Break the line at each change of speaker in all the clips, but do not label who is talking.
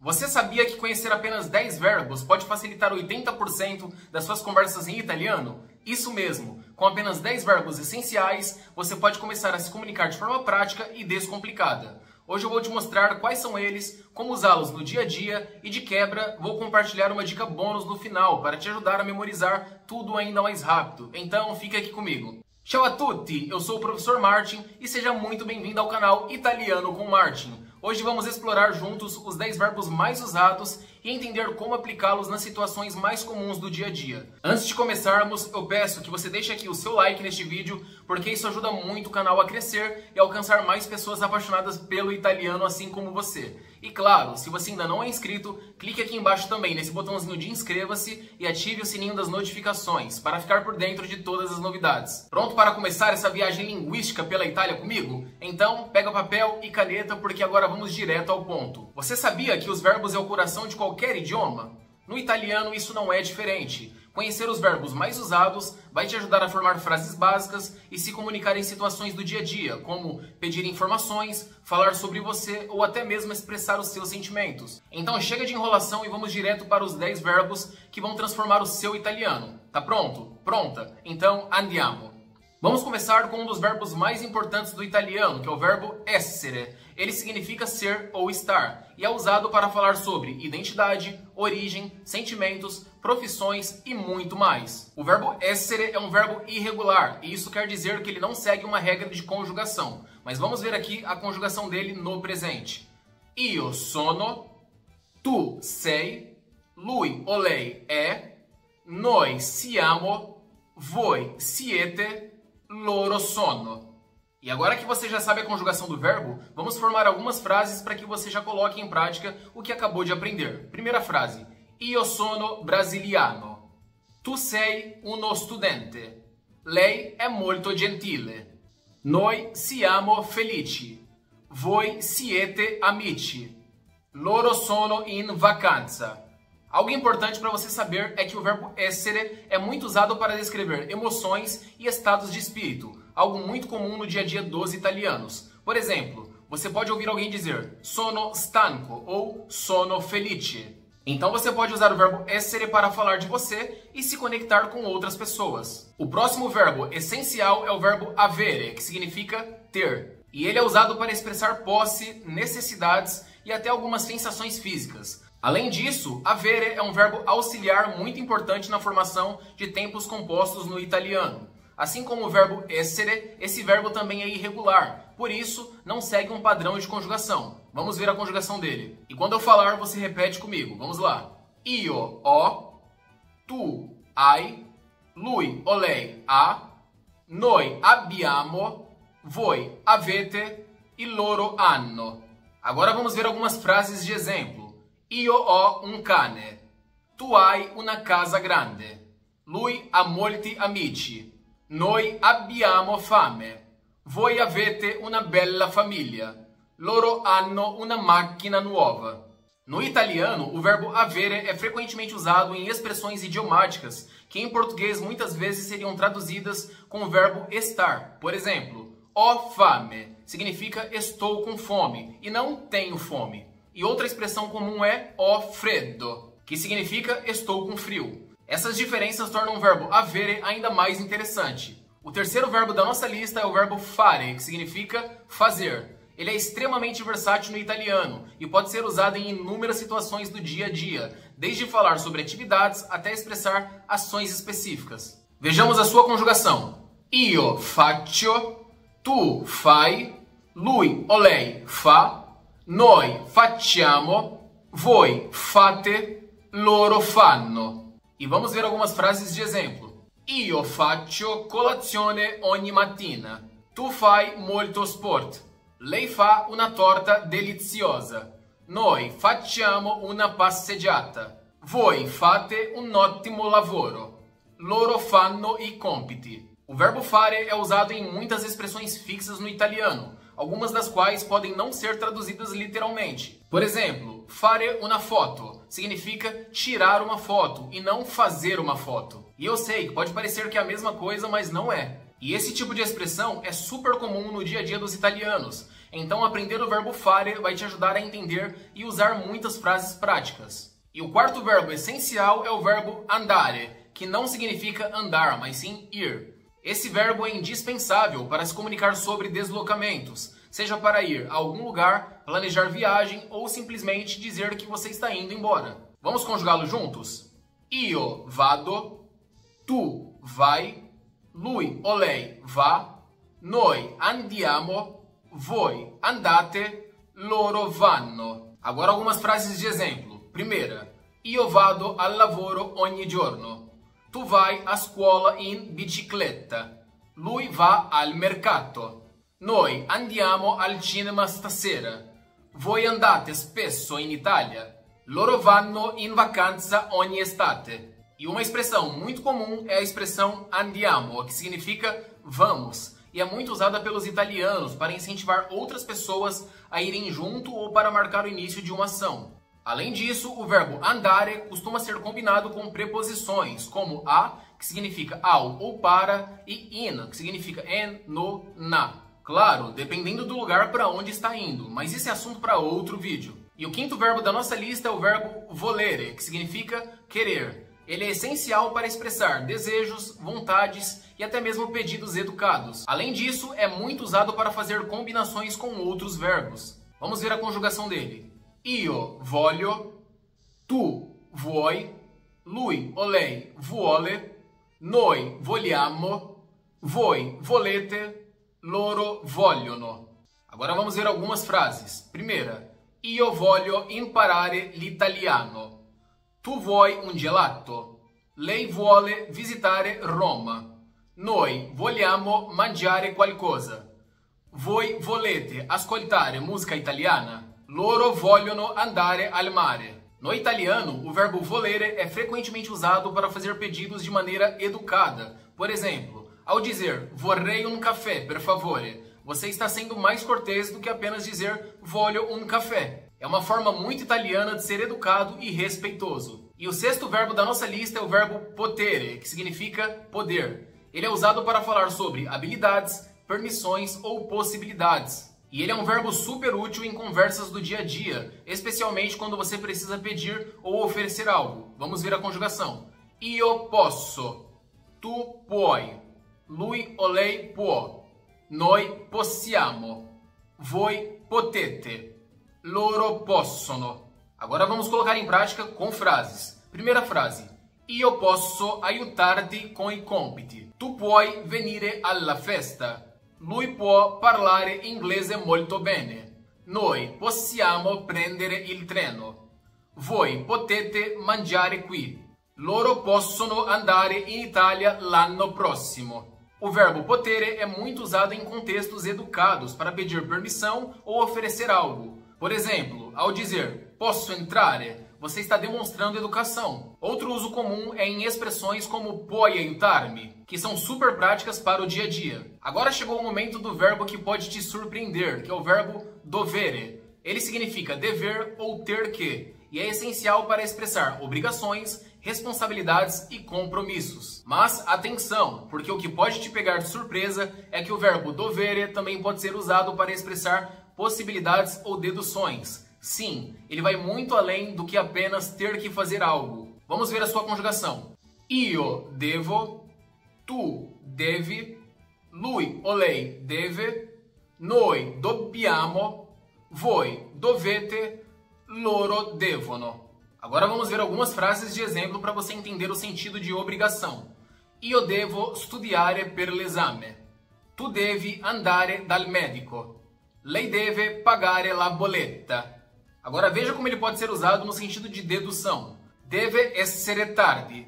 Você sabia que conhecer apenas 10 verbos pode facilitar 80% das suas conversas em italiano? Isso mesmo! Com apenas 10 verbos essenciais, você pode começar a se comunicar de forma prática e descomplicada. Hoje eu vou te mostrar quais são eles, como usá-los no dia a dia e, de quebra, vou compartilhar uma dica bônus no final para te ajudar a memorizar tudo ainda mais rápido. Então, fica aqui comigo. Ciao a tutti! Eu sou o professor Martin e seja muito bem-vindo ao canal Italiano com Martin. Hoje vamos explorar juntos os 10 verbos mais usados e entender como aplicá-los nas situações mais comuns do dia a dia. Antes de começarmos, eu peço que você deixe aqui o seu like neste vídeo, porque isso ajuda muito o canal a crescer e alcançar mais pessoas apaixonadas pelo italiano assim como você. E claro, se você ainda não é inscrito, clique aqui embaixo também nesse botãozinho de inscreva-se e ative o sininho das notificações para ficar por dentro de todas as novidades. Pronto para começar essa viagem linguística pela Itália comigo? Então, pega papel e caneta porque agora vamos direto ao ponto. Você sabia que os verbos é o coração de qualquer idioma? No italiano isso não é diferente. Conhecer os verbos mais usados vai te ajudar a formar frases básicas e se comunicar em situações do dia a dia, como pedir informações, falar sobre você ou até mesmo expressar os seus sentimentos. Então chega de enrolação e vamos direto para os 10 verbos que vão transformar o seu italiano. Tá pronto? Pronta? Então andiamo! Vamos começar com um dos verbos mais importantes do italiano, que é o verbo essere. Ele significa ser ou estar e é usado para falar sobre identidade, origem, sentimentos, profissões e muito mais. O verbo essere é um verbo irregular e isso quer dizer que ele não segue uma regra de conjugação. Mas vamos ver aqui a conjugação dele no presente. Io sono, tu sei, lui o lei è, noi siamo, voi siete, loro sono. E agora que você já sabe a conjugação do verbo, vamos formar algumas frases para que você já coloque em prática o que acabou de aprender. Primeira frase. Io sono brasiliano. Tu sei uno studente. Lei è molto gentile. Noi siamo felici. Voi siete amici. Loro sono in vacanza. Algo importante para você saber é que o verbo essere é muito usado para descrever emoções e estados de espírito, algo muito comum no dia a dia dos italianos. Por exemplo, você pode ouvir alguém dizer sono stanco ou sono felice. Então você pode usar o verbo essere para falar de você e se conectar com outras pessoas. O próximo verbo essencial é o verbo avere, que significa ter. E ele é usado para expressar posse, necessidades e até algumas sensações físicas. Além disso, avere é um verbo auxiliar muito importante na formação de tempos compostos no italiano. Assim como o verbo essere, esse verbo também é irregular, por isso não segue um padrão de conjugação. Vamos ver a conjugação dele. E quando eu falar, você repete comigo. Vamos lá. Io ho, tu hai, lui o lei ha, noi abbiamo, voi avete e loro hanno. Agora vamos ver algumas frases de exemplo. Io ho un cane. Tu hai una casa grande. Lui ha molti amici. Noi abbiamo fame. Voi avete una bella famiglia. Loro hanno una macchina nuova. No italiano, o verbo avere é frequentemente usado em expressões idiomáticas que em português muitas vezes seriam traduzidas com o verbo estar. Por exemplo, ho fame significa estou com fome e não tenho fome. E outra expressão comum é ho freddo, que significa estou com frio. Essas diferenças tornam o verbo avere ainda mais interessante. O terceiro verbo da nossa lista é o verbo fare, que significa fazer. Ele é extremamente versátil no italiano e pode ser usado em inúmeras situações do dia a dia, desde falar sobre atividades até expressar ações específicas. Vejamos a sua conjugação. Io faccio, tu fai, lui o lei fa, noi facciamo, voi fate, loro fanno. E vamos ver algumas frases de exemplo. Io faccio colazione ogni mattina. Tu fai molto sport. Lei fa una torta deliziosa. Noi facciamo una passeggiata. Voi fate un ottimo lavoro. Loro fanno i compiti. O verbo fare é usado em muitas expressões fixas no italiano, algumas das quais podem não ser traduzidas literalmente. Por exemplo, fare una foto significa tirar uma foto e não fazer uma foto. E eu sei que pode parecer que é a mesma coisa, mas não é. E esse tipo de expressão é super comum no dia a dia dos italianos, Então aprender o verbo fare vai te ajudar a entender e usar muitas frases práticas. E o quarto verbo essencial é o verbo andare, que não significa andar, mas sim ir. Esse verbo é indispensável para se comunicar sobre deslocamentos, seja para ir a algum lugar, planejar viagem ou simplesmente dizer que você está indo embora. Vamos conjugá-lo juntos? Io vado, tu vai, lui o lei va, noi andiamo, voi andate, loro vanno. Agora algumas frases de exemplo. Primeira, io vado al lavoro ogni giorno. Tu vai a scuola in bicicletta. Lui va al mercato. Noi andiamo al cinema stasera. Voi andate spesso in Italia. Loro vanno in vacanza ogni estate. E uma expressão muito comum é a expressão andiamo, que significa vamos, e é muito usada pelos italianos para incentivar outras pessoas a irem junto ou para marcar o início de uma ação. Além disso, o verbo andare costuma ser combinado com preposições, como a, que significa ao ou para, e in, que significa en, no, na. Claro, dependendo do lugar para onde está indo, mas isso é assunto para outro vídeo. E o quinto verbo da nossa lista é o verbo volere, que significa querer. Ele é essencial para expressar desejos, vontades e até mesmo pedidos educados. Além disso, é muito usado para fazer combinações com outros verbos. Vamos ver a conjugação dele. Io voglio, tu vuoi, lui o lei vuole, noi vogliamo, voi volete, loro vogliono. Agora vamos ver algumas frases. Primeira, io voglio imparare l'italiano. Tu vuoi un gelato? Lei vuole visitare Roma. Noi vogliamo mangiare qualcosa. Voi volete ascoltare musica italiana? Loro vogliono andare al mare. No italiano, o verbo volere é frequentemente usado para fazer pedidos de maneira educada. Por exemplo, ao dizer vorrei un caffè, per favore, você está sendo mais cortês do que apenas dizer voglio un caffè. É uma forma muito italiana de ser educado e respeitoso. E o sexto verbo da nossa lista é o verbo potere, que significa poder. Ele é usado para falar sobre habilidades, permissões ou possibilidades. E ele é um verbo super útil em conversas do dia a dia, especialmente quando você precisa pedir ou oferecer algo. Vamos ver a conjugação. Io posso, tu puoi, lui o lei può, noi possiamo, voi potete, loro possono. Agora vamos colocar em prática com frases. Primeira frase. Io posso aiutarti con i compiti. Tu puoi venire alla festa. Lui può parlare inglese molto bene. Noi possiamo prendere il treno. Voi potete mangiare qui. Loro possono andare in Italia l'anno prossimo. O verbo potere é muito usado em contextos educados para pedir permissão ou oferecer algo. Por exemplo, ao dizer posso entrare, você está demonstrando educação. Outro uso comum é em expressões como puoi aiutarmi, que são super práticas para o dia a dia. Agora chegou o momento do verbo que pode te surpreender, que é o verbo dovere. Ele significa dever ou ter que, e é essencial para expressar obrigações, responsabilidades e compromissos. Mas atenção, porque o que pode te pegar de surpresa é que o verbo dovere também pode ser usado para expressar possibilidades ou deduções. Sim, ele vai muito além do que apenas ter que fazer algo. Vamos ver a sua conjugação. Io devo, tu devi, lui o lei deve, noi dobbiamo, voi dovete, loro devono. Agora vamos ver algumas frases de exemplo para você entender o sentido de obrigação. Io devo studiare per l'esame. Tu devi andare dal medico. Lei deve pagare la bolletta. Agora veja como ele pode ser usado no sentido de dedução. Deve essere tardi.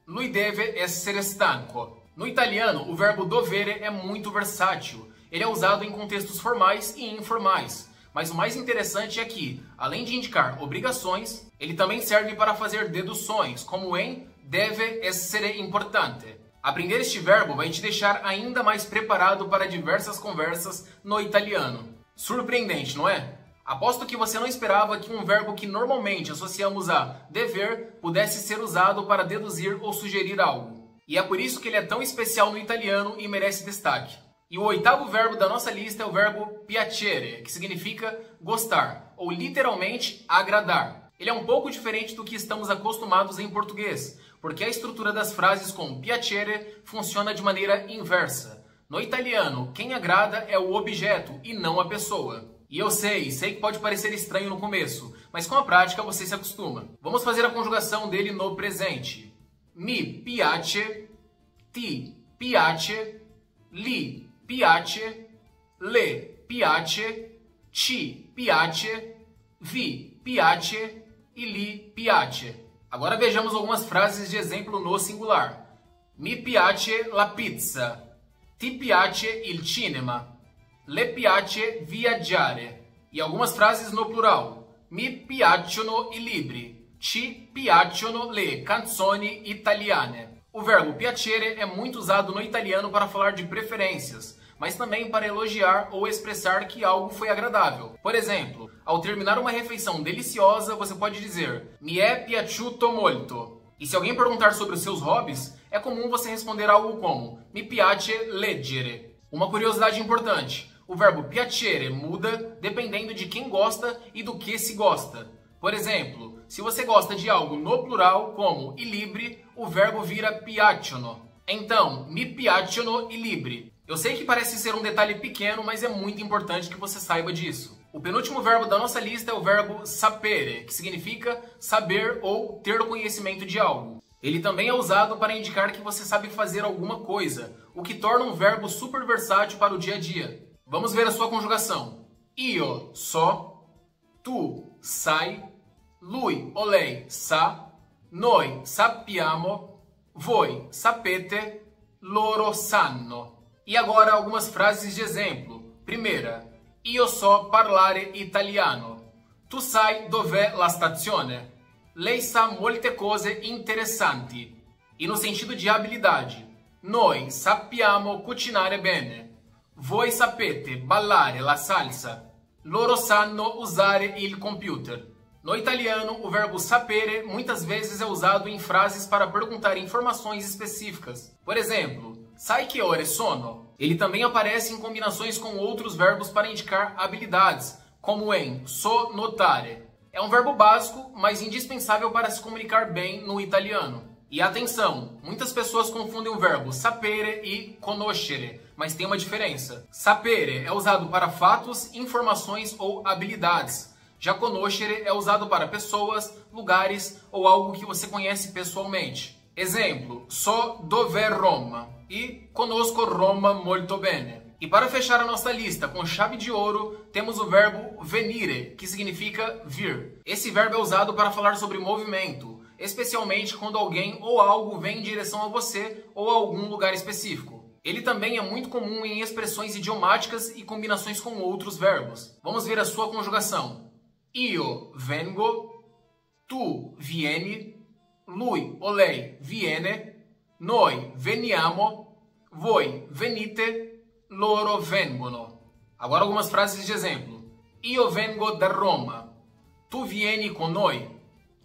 Lui deve essere stanco. No italiano, o verbo dovere é muito versátil. Ele é usado em contextos formais e informais. Mas o mais interessante é que, além de indicar obrigações, ele também serve para fazer deduções, como em deve essere importante. Aprender este verbo vai te deixar ainda mais preparado para diversas conversas no italiano. Surpreendente, não é? Aposto que você não esperava que um verbo que normalmente associamos a dever pudesse ser usado para deduzir ou sugerir algo. E é por isso que ele é tão especial no italiano e merece destaque. E o oitavo verbo da nossa lista é o verbo piacere, que significa gostar, ou literalmente agradar. Ele é um pouco diferente do que estamos acostumados em português, porque a estrutura das frases com piacere funciona de maneira inversa. No italiano, quem agrada é o objeto e não a pessoa. E eu sei que pode parecer estranho no começo, mas com a prática você se acostuma. Vamos fazer a conjugação dele no presente. Mi piace, ti piace, li piace, le piace, ci piace, vi piace e li piace. Agora vejamos algumas frases de exemplo no singular. Mi piace la pizza, ti piace il cinema, le piace viaggiare. E algumas frases no plural. Mi piacciono i libri, ci piacciono le canzoni italiane. O verbo piacere é muito usado no italiano para falar de preferências, mas também para elogiar ou expressar que algo foi agradável. Por exemplo, ao terminar uma refeição deliciosa, você pode dizer Mi è piaciuto molto. E se alguém perguntar sobre os seus hobbies, é comum você responder algo como Mi piace leggere. Uma curiosidade importante, o verbo piacere muda dependendo de quem gosta e do que se gosta. Por exemplo, se você gosta de algo no plural, como i libri, o verbo vira piacciono. Então, mi piacciono i libri. Eu sei que parece ser um detalhe pequeno, mas é muito importante que você saiba disso. O penúltimo verbo da nossa lista é o verbo sapere, que significa saber ou ter o conhecimento de algo. Ele também é usado para indicar que você sabe fazer alguma coisa, o que torna um verbo super versátil para o dia a dia. Vamos ver a sua conjugação. Io so, tu sai, lui o lei sa, noi sappiamo, voi sapete, loro sanno. E agora algumas frases de exemplo. Primeira, io so parlare italiano. Tu sai dov'è la stazione? Lei sa molte cose interessanti. E no sentido de habilidade. Noi sappiamo cucinare bene. Voi sapete ballare la salsa. Loro sanno usare il computer. No italiano, o verbo sapere muitas vezes é usado em frases para perguntar informações específicas. Por exemplo, sai che ore sono? Ele também aparece em combinações com outros verbos para indicar habilidades, como em so notare. É um verbo básico, mas indispensável para se comunicar bem no italiano. E atenção, muitas pessoas confundem o verbo sapere e conoscere, mas tem uma diferença. Sapere é usado para fatos, informações ou habilidades. Já conoscere é usado para pessoas, lugares ou algo que você conhece pessoalmente. Exemplo, so dov'è Roma e conosco Roma molto bene. E para fechar a nossa lista com chave de ouro, temos o verbo venire, que significa vir. Esse verbo é usado para falar sobre movimento, especialmente quando alguém ou algo vem em direção a você ou a algum lugar específico. Ele também é muito comum em expressões idiomáticas e combinações com outros verbos. Vamos ver a sua conjugação. Io vengo, tu vieni, lui o lei viene, noi veniamo, voi venite, loro vengono. Agora algumas frases de exemplo. Io vengo da Roma, tu vieni con noi,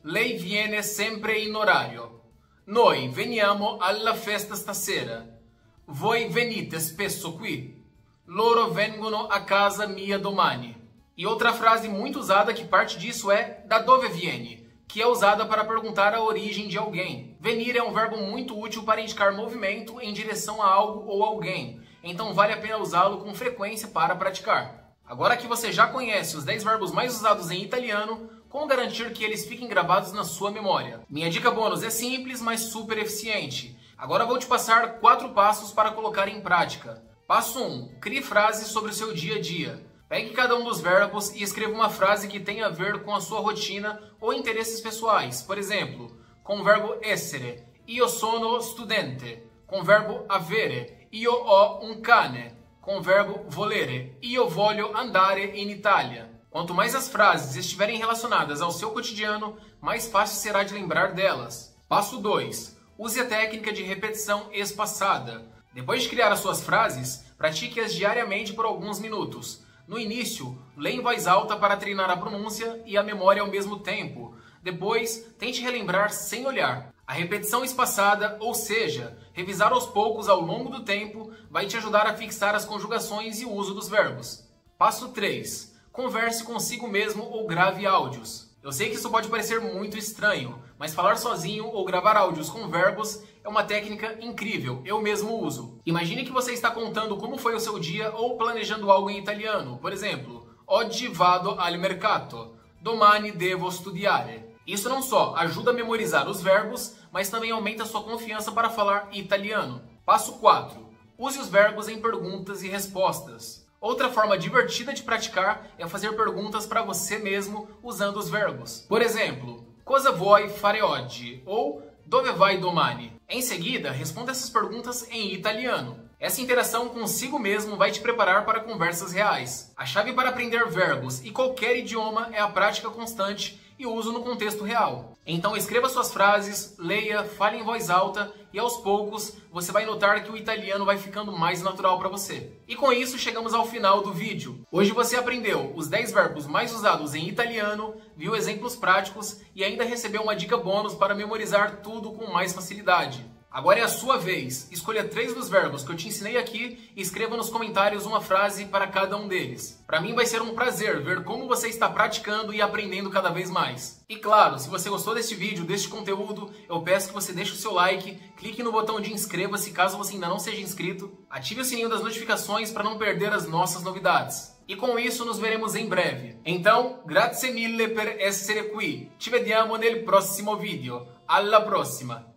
lei viene sempre in orario, noi veniamo alla festa stasera, voi venite spesso qui, loro vengono a casa mia domani. E outra frase muito usada que parte disso é da dove vieni, que é usada para perguntar a origem de alguém. Venir é um verbo muito útil para indicar movimento em direção a algo ou alguém, então vale a pena usá-lo com frequência para praticar. Agora que você já conhece os 10 verbos mais usados em italiano, como garantir que eles fiquem gravados na sua memória? Minha dica bônus é simples, mas super eficiente. Agora vou te passar 4 passos para colocar em prática. Passo 1. Crie frases sobre o seu dia a dia. Pegue cada um dos verbos e escreva uma frase que tenha a ver com a sua rotina ou interesses pessoais. Por exemplo, com o verbo essere, io sono studente. Com o verbo avere, io ho un cane. Com o verbo volere, io voglio andare in Italia. Quanto mais as frases estiverem relacionadas ao seu cotidiano, mais fácil será de lembrar delas. Passo 2. Use a técnica de repetição espaçada. Depois de criar as suas frases, pratique-as diariamente por alguns minutos. No início, leia em voz alta para treinar a pronúncia e a memória ao mesmo tempo. Depois, tente relembrar sem olhar. A repetição espaçada, ou seja, revisar aos poucos ao longo do tempo, vai te ajudar a fixar as conjugações e o uso dos verbos. Passo 3. Converse consigo mesmo ou grave áudios. Eu sei que isso pode parecer muito estranho, mas falar sozinho ou gravar áudios com verbos é uma técnica incrível, eu mesmo uso. Imagine que você está contando como foi o seu dia ou planejando algo em italiano. Por exemplo, oggi vado al mercato, domani devo studiare. Isso não só ajuda a memorizar os verbos, mas também aumenta sua confiança para falar italiano. Passo 4. Use os verbos em perguntas e respostas. Outra forma divertida de praticar é fazer perguntas para você mesmo usando os verbos. Por exemplo, cosa vuoi fare oggi? Ou dove vai domani? Em seguida, responda essas perguntas em italiano. Essa interação consigo mesmo vai te preparar para conversas reais. A chave para aprender verbos e qualquer idioma é a prática constante e o uso no contexto real. Então escreva suas frases, leia, fale em voz alta e aos poucos você vai notar que o italiano vai ficando mais natural para você. E com isso chegamos ao final do vídeo. Hoje você aprendeu os 10 verbos mais usados em italiano, viu exemplos práticos e ainda recebeu uma dica bônus para memorizar tudo com mais facilidade. Agora é a sua vez. Escolha 3 dos verbos que eu te ensinei aqui e escreva nos comentários uma frase para cada um deles. Para mim vai ser um prazer ver como você está praticando e aprendendo cada vez mais. E claro, se você gostou deste vídeo, deste conteúdo, eu peço que você deixe o seu like, clique no botão de inscreva-se caso você ainda não seja inscrito, ative o sininho das notificações para não perder as nossas novidades. E com isso nos veremos em breve. Então, grazie mille per essere qui. Ci vediamo nel prossimo video. Alla prossima!